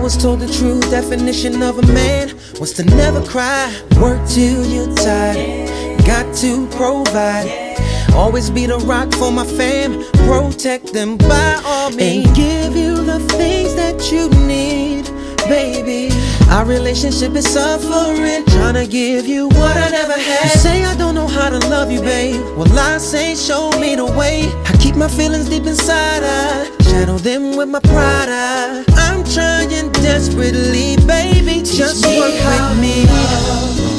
was told the true definition of a man was to never cry, work till you're tired, got to provide, always be the rock for my fam, protect them by all means, and give you the things that you need, baby. Our relationship is suffering, tryna give you what I never had. You say I don't know how to love you, babe. Well, I say show me the way. I keep my feelings deep inside, I shadow them with my pride. I'm trying desperately, baby, just work with me.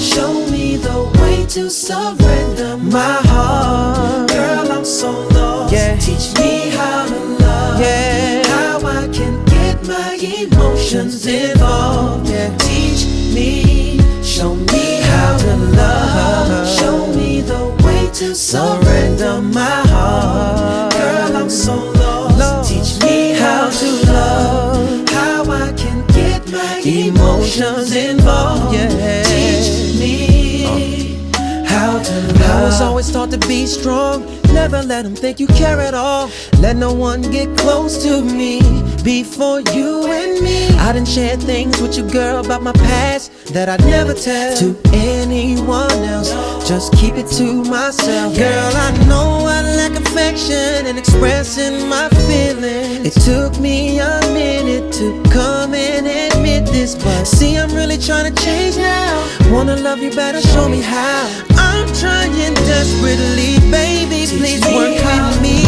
Show me the way to surrender my heart. Girl, I'm so lost. Yeah. Teach me how to love. Yeah. How I can get my emotions involved. Yeah. Teach me, show me how to love. Show me the way to surrender my heart. Girl, I'm so lost. Teach me how to love. How I can get my emotions involved. Yeah. Teach me how to love. I was always taught to be strong, never let them think you care at all. Let no one get close to me before you and me. I done shared things with you, girl, about my past that I'd never tell to anyone else. Just keep it to myself. Girl, I know I lack affection and expressing my feelings. It took me a minute to come and admit this, but see, I'm really trying to change now. Wanna love you better, show me how. I'm trying desperately, baby, please work with me.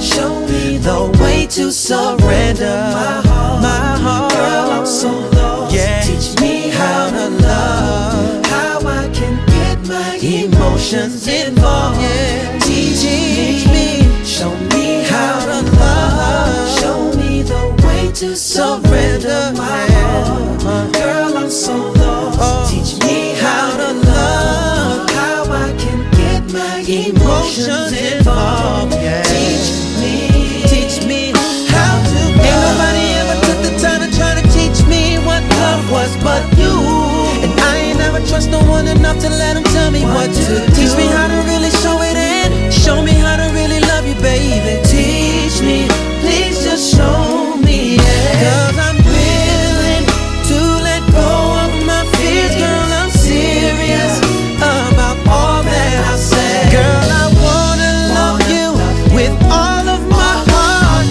Show me The way to surrender my heart. Girl, I'm so lost. Yeah. Teach me How to love, how I can get my emotions involved. yeah. Teach me, show me how how to to love. Show me the way to surrender my heart. Girl, I'm so lost. Teach me how how to to love, love. How I can get my emotions involved. yeah. Teach me how to love. Ain't nobody ever took the time to try to teach me what love was but you. And I ain't never trust no one enough to let them tell me what to do. Teach me how to really show it and show me how to really love you, baby. Teach me, please just show me, yeah. Cause I'm willing to let go of my fears. Girl, I'm serious about all that I said. Girl, I wanna love you with all of my heart.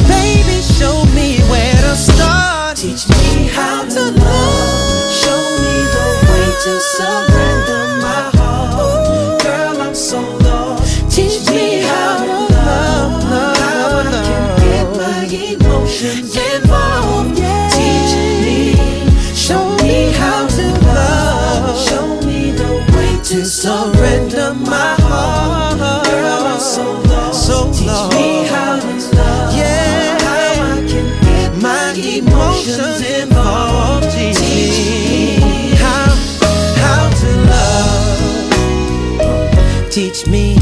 Baby, show me where to start. Teach me how to love. Show me the way to surrender my heart. Girl, I'm so lost. Teach me how to love. How I can get my emotions involved. Teach me, show me how to love. Show me the way to surrender my heart. Girl, I'm so lost. Teach me how to love. Yeah. How I can get My emotions involved. Teach me how to love. Teach me